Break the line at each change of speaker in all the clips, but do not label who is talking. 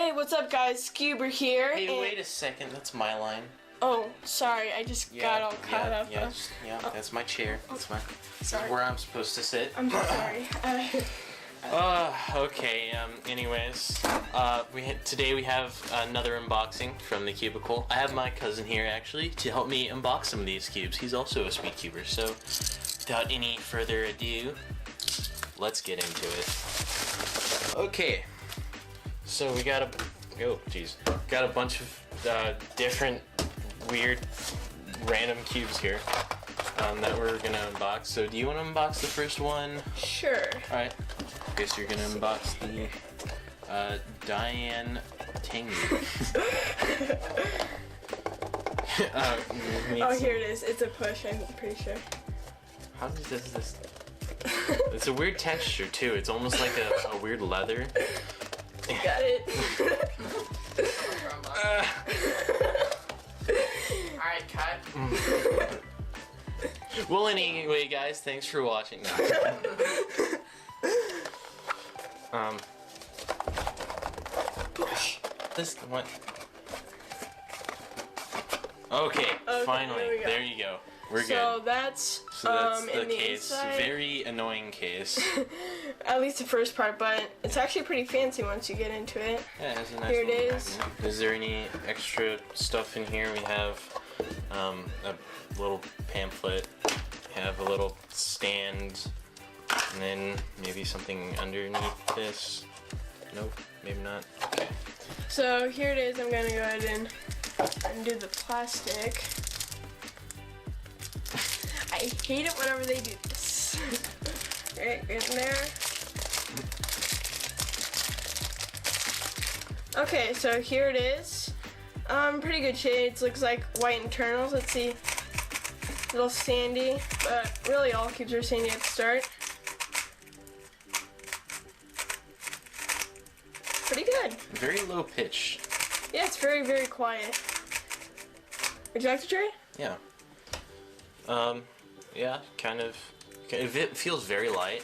Hey, what's up guys? Skewber here.
Hey, wait a second, that's my line.
Oh, sorry, I just got all caught up.
That's my chair. That's my.
Sorry.
Where I'm supposed to sit.
I'm so sorry.
Okay. Anyways, today we have another unboxing from the cubicle. I have my cousin here actually to help me unbox some of these cubes. He's also a sweet cuber. So, without any further ado, let's get into it. Okay. So we got a bunch of different weird random cubes here that we're gonna unbox. So do you want to unbox the first one?
Sure.
Alright. Guess you're gonna unbox the Diane Tangy.
Oh, here it is. It's a push, I'm pretty sure.
How does this? It's a weird texture too. It's almost like a weird leather.
Got it.
Alright, cut.
Well, anyway, guys, thanks for watching. This what? Okay, finally, there you go. We're good.
So that's
the
in the
case.
inside.
Very annoying case.
At least the first part, but it's actually pretty fancy once you get into it.
Yeah, it has a nice
Here it
little
is.
magnet. Is there any extra stuff in here? We have a little pamphlet. We have a little stand, and then maybe something underneath this. Nope, maybe not. Okay.
So here it is. I'm gonna go ahead and undo the plastic. I hate it whenever they do this. Right in there. Okay, so here it is. Pretty good shades. Looks like white internals. Let's see. A little sandy, but really all cubes are sandy at the start. Pretty good.
Very low pitch.
Yeah, it's very, very quiet. Would you like to try?
Yeah. Yeah, kind of. It feels very light.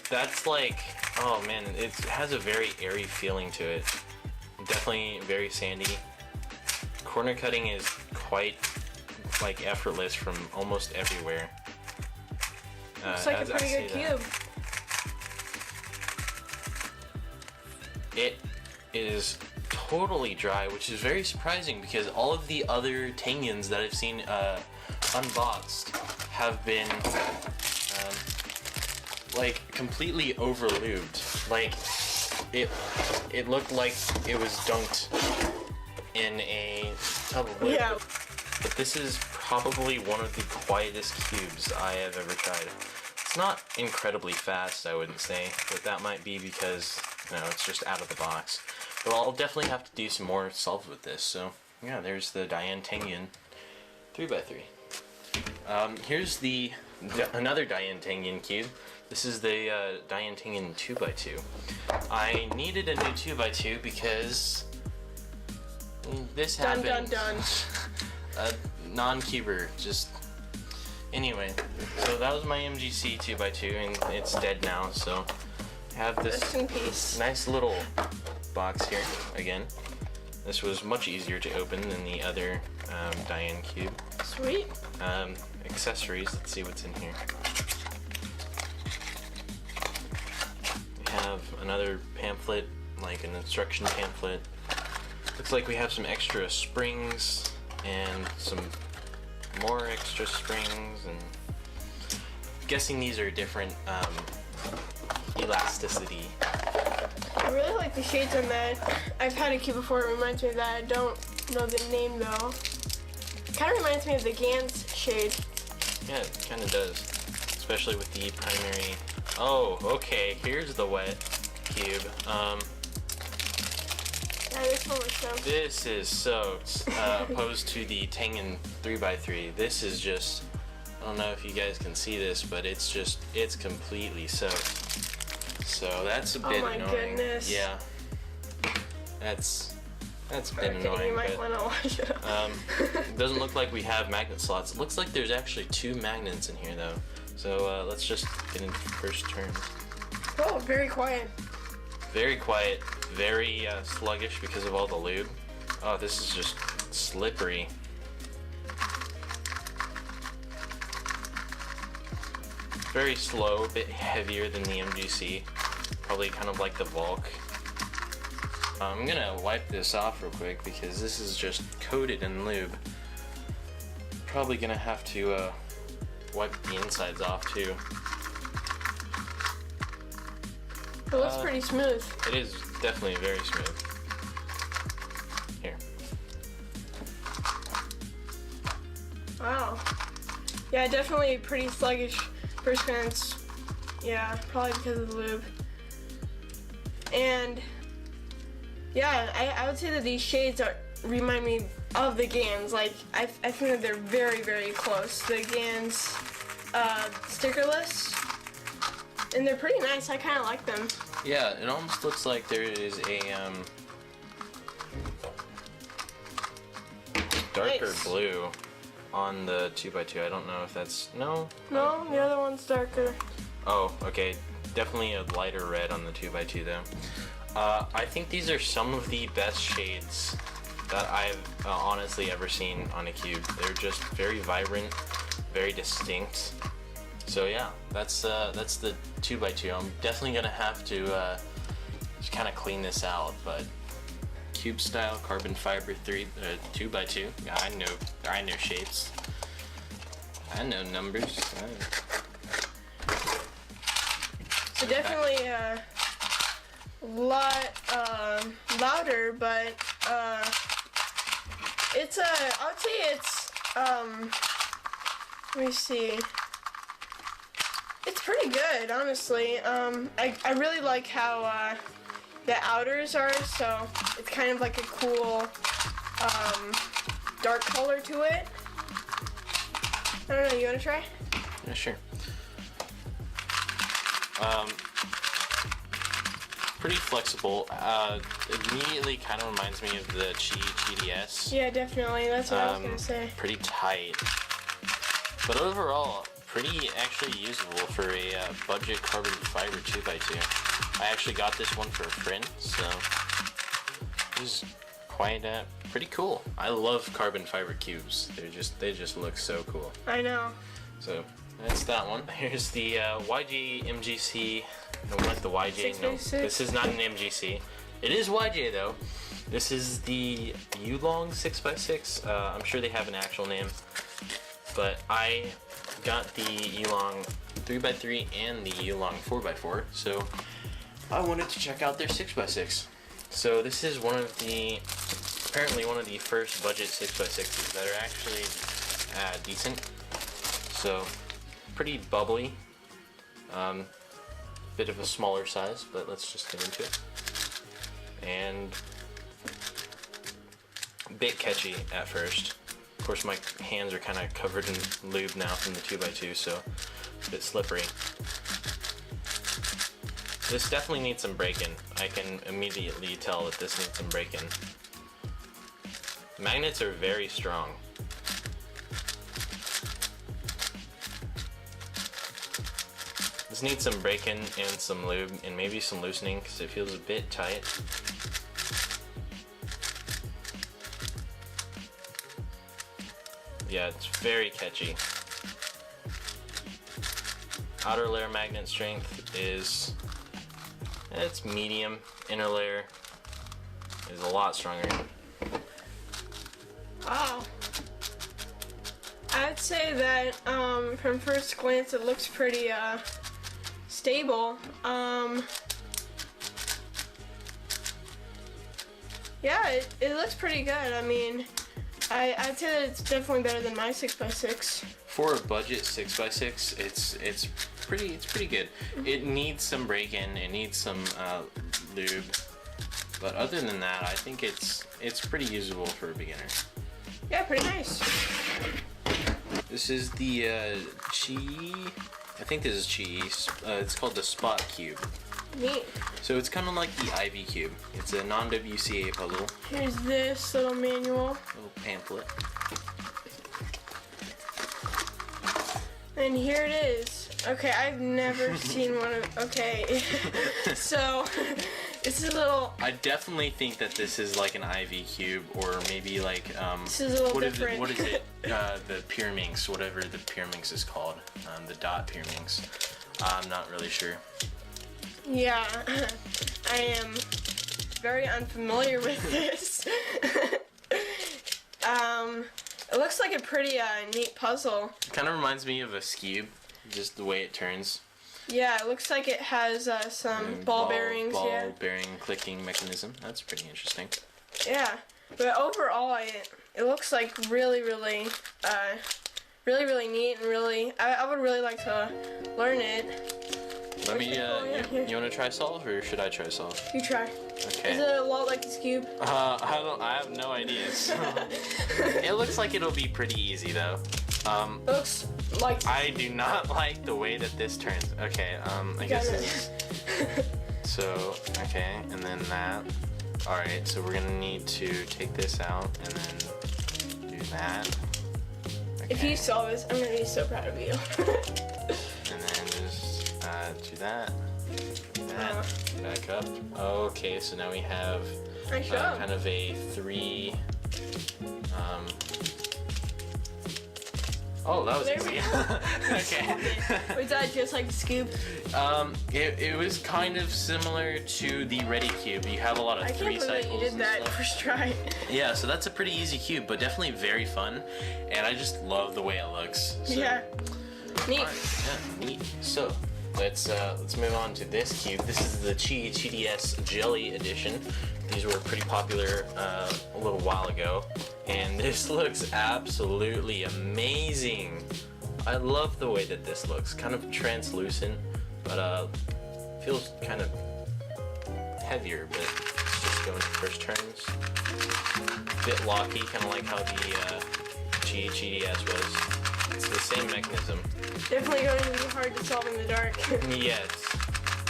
That's like, oh man, it has a very airy feeling to it. Definitely very sandy. Corner cutting is quite like effortless from almost everywhere.
Looks like a pretty good cube.
It is totally dry, which is very surprising because all of the other Tangyans that I've seen unboxed have been like completely overlubed. Like it looked like it was dunked in a tub of liquid. Yeah. But this is probably one of the quietest cubes I have ever tried. It's not incredibly fast, I wouldn't say, but that might be because, you know, it's just out of the box. But I'll definitely have to do some more solves with this. So yeah, there's the Diane Tangian 3x3. Here's another Diane Tangian cube. This is the Diane Tangian 2x2. I needed a new 2x2 because this happened. A non-cuber just. Anyway, so that was my MGC 2x2, and it's dead now. So I have this nice little box here again. This was much easier to open than the other Diane cube.
Sweet.
Accessories. Let's see what's in here. We have another pamphlet, like an instruction pamphlet. Looks like we have some extra springs and some more extra springs, and I'm guessing these are different elasticity.
I really like the shades on that. I've had a cube before. It reminds me of that. I don't know the name though. It kind of reminds me of the Gans shade.
Yeah, it kind of does, especially with the primary. Oh, okay. Here's the wet cube.
Yeah, this one was soaked.
This is soaked, opposed to the Tangen 3x3. This is just, I don't know if you guys can see this, but it's completely soaked. So that's a bit annoying.
Oh my goodness.
Yeah. That's a bit annoying.
You might want to wash it up.
It doesn't look like we have magnet slots. It looks like there's actually 2 magnets in here though. So let's just get into the first turn.
Oh, very quiet.
Very quiet, very sluggish because of all the lube. Oh, this is just slippery. Very slow, a bit heavier than the MGC. Probably kind of like the Volk. I'm gonna wipe this off real quick because this is just coated in lube. Probably gonna have to wipe the insides off too.
It looks pretty smooth.
It is definitely very smooth. Here.
Wow. Yeah, definitely pretty sluggish first glance. Yeah, probably because of the lube. And yeah, I would say that these shades remind me of the Gans. Like, I think that they're very, very close. The Gans stickerless. And they're pretty nice. I kind of like them.
Yeah, it almost looks like there is a darker
Nice.
blue on the 2x2. I don't know if that's no.
No, the other one's darker.
Oh, okay. Definitely a lighter red on the 2x2 though. I think these are some of the best shades that I've honestly ever seen on a cube. They're just very vibrant, very distinct. So yeah, that's the 2x2. I'm definitely gonna have to just kind of clean this out, but cube style carbon fiber 2x2. I know shapes. I know numbers.
So definitely a lot louder, but it's I would say it's let me see. It's pretty good, honestly. I really like how the outers are, so it's kind of like a cool dark color to it. I don't know, you wanna try?
Yeah, sure. Pretty flexible. Immediately kind of reminds me of the GDS.
Yeah, definitely. That's what I was gonna say.
Pretty tight, but overall pretty actually usable for a budget carbon fiber 2x2. I actually got this one for a friend, so it was quite pretty cool. I love carbon fiber cubes. They just look so cool.
I know.
So that's that one. Here's the YJ MGC. No, what the YJ? No,
6x6.
this is not an MGC. It is YJ though. This is the Yulong 6x6. I'm sure they have an actual name, but I got the Yulong 3x3 and the Yulong 4x4, so I wanted to check out their 6x6. So this is apparently one of the first budget 6x6s that are actually decent. So pretty bubbly. Bit of a smaller size, but let's just get into it. And a bit catchy at first. Of course, my hands are kind of covered in lube now from the 2x2, so a bit slippery. This definitely needs some break-in. I can immediately tell that this needs some break-in. Magnets are very strong. This needs some break-in and some lube and maybe some loosening because it feels a bit tight. Yeah, it's very catchy. Outer layer magnet strength is it's medium. Inner layer is a lot stronger.
Wow. I'd say that from first glance it looks pretty stable. Yeah, it looks pretty good. I mean, I'd say that it's definitely better than my 6x6.
For a budget 6x6, it's pretty good. It needs some break-in, it needs some lube, but other than that, I think it's pretty usable for a beginner.
Yeah, pretty nice.
This is the I think this is Chi. It's called the Spot Cube.
Neat.
So it's kind of like the Ivy Cube. It's a non-WCA puzzle.
Here's this little manual.
Little pamphlet.
And here it is. Okay, I've never seen one of. Okay, so this is a little.
I definitely think that this is like an IV cube, or maybe like
This is a little different.
What is it? The Pyraminx, whatever the Pyraminx is called, the dot Pyraminx. I'm not really sure.
Yeah, I am very unfamiliar with this. It looks like a pretty neat puzzle.
It kind of reminds me of a Skewber, just the way it turns.
Yeah, it looks like it has some ball bearings.
Ball bearing clicking mechanism. That's pretty interesting.
Yeah, but overall, it looks like really neat, and really, I would really like to learn it.
Let me, you want to try solve, or should I try solve?
You try.
Okay.
Is it a lot like the Skewber?
I have no idea. So. It looks like it'll be pretty easy though.
It looks like.
I do not like the way that this turns. Okay, I guess this is. So, okay, and then that. Alright, so we're gonna need to take this out and then do that. Okay.
If you saw this, I'm gonna be so proud of you.
And then just do that. Do that. Back up. Okay, so now we have kind of a 3. Oh, that was
There
easy.
we go.
Okay.
Was that just like the Skewber?
It was kind of similar to the Ready Cube. You have a lot of
I
3
can't believe
cycles.
you did that first try.
Yeah, so that's a pretty easy cube, but definitely very fun, and I just love the way it looks. So.
Yeah. Neat.
Right. Yeah, neat. So let's move on to this cube. This is the Cheetos Jelly Edition. These were pretty popular a little while ago, and this looks absolutely amazing. I love the way that this looks. Kind of translucent, but feels kind of heavier. But let's just go into first turns. Bit locky, kind of like how the GHEDS was. It's the same mechanism.
Definitely going to be hard to solve in the dark.
Yes.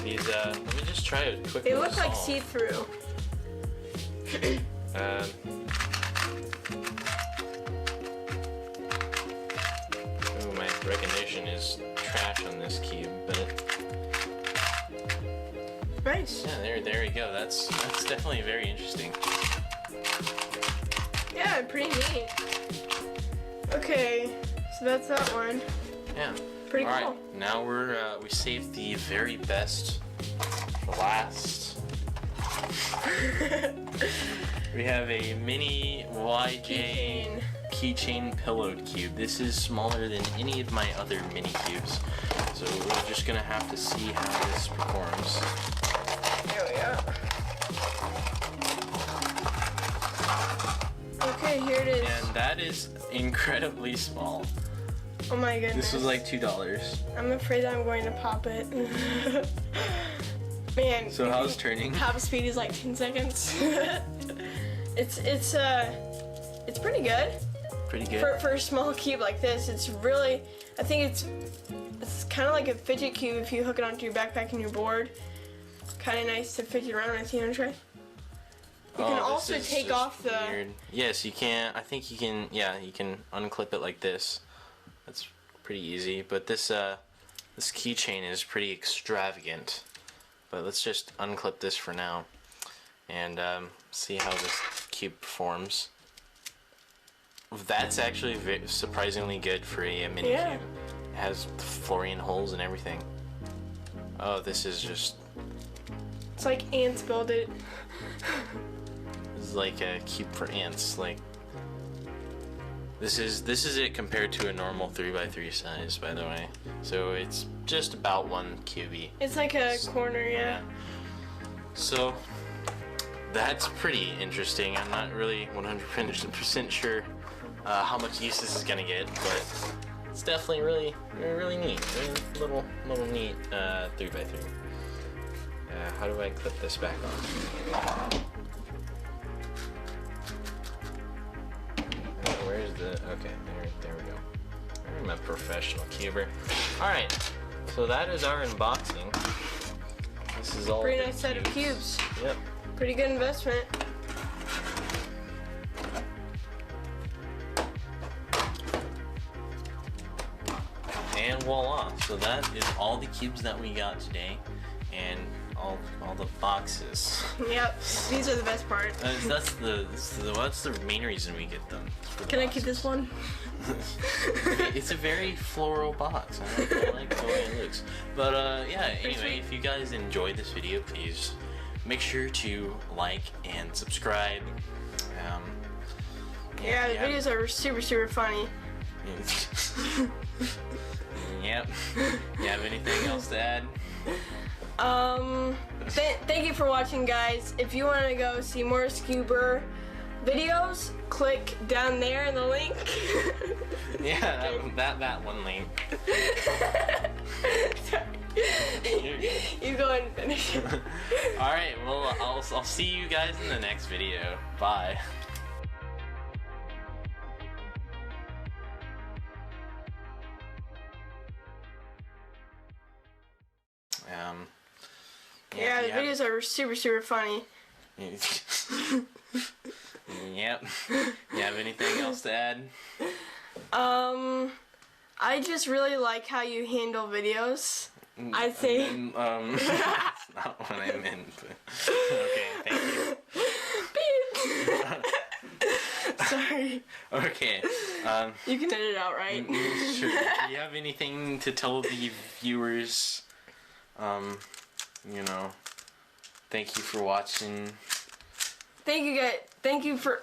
These, let me just try a quick
They
little
look like
solve.
see-through.
Ooh, my recognition is trash on this cube, but
Nice.
yeah, there you go. That's definitely very interesting.
Yeah, pretty neat. Okay, so that's that one.
Yeah.
Pretty
All
cool.
right, now we saved the very best for last. We have a mini YJ keychain pillowed cube. This is smaller than any of my other mini cubes, so we're just gonna have to see how this performs.
There we go. Okay, here it is.
And that is incredibly small.
Oh my goodness.
This was like $2.
I'm afraid that I'm going to pop it. Man.
So how's turning?
Top speed is like 10 seconds. It's pretty good.
Pretty good.
For a small cube like this, it's really, I think it's kind of like a fidget cube if you hook it onto your backpack and your board. Kind of nice to fidget around with. You want to try? You can also take off the.
Weird. Yes, you can. I think you can. Yeah, you can unclip it like this. That's pretty easy. But this this keychain is pretty extravagant. But let's just unclip this for now, and see how this cube performs. That's actually surprisingly good for a mini cube. It has fluorine holes and everything. Oh, this is just.
It's like ants build it.
This is like a cube for ants. Like this is it compared to a normal 3x3 size, by the way. So it's just about 1 QB.
It's like a corner, yeah.
So that's pretty interesting. I'm not really 100% sure how much use this is gonna get, but it's definitely really neat. Little neat 3x3. How do I clip this back on? Where's the... Okay, there we go. I'm a professional cuber. Alright, so that is our unboxing. This is all
Pretty nice set of cubes.
Yep.
Pretty good investment.
And voila. So that is all the cubes that we got today, and all the boxes.
Yep, these are the best part.
That's the main reason we get them.
Can I keep this one?
It's a very floral box. I like the way it looks. But yeah, anyway, if you guys enjoyed this video, please make sure to like and subscribe.
Yeah, the videos are super funny.
Yep. You have anything else to add?
Thank you for watching, guys. If you want to go see more Skewber videos, click down there in the link.
Yeah, that one link.
You go and finish it.
Alright, well, I'll see you guys in the next video. Bye.
Yeah, the videos are super funny.
Yep. You have anything else to add?
I just really like how you handle videos. I think.
That's not what I meant. But... Okay, thank you.
Sorry.
Okay.
You can edit it out, right?
Sure. Do you have anything to tell the viewers? You know, thank you for watching.
Thank you, guys. Thank you for.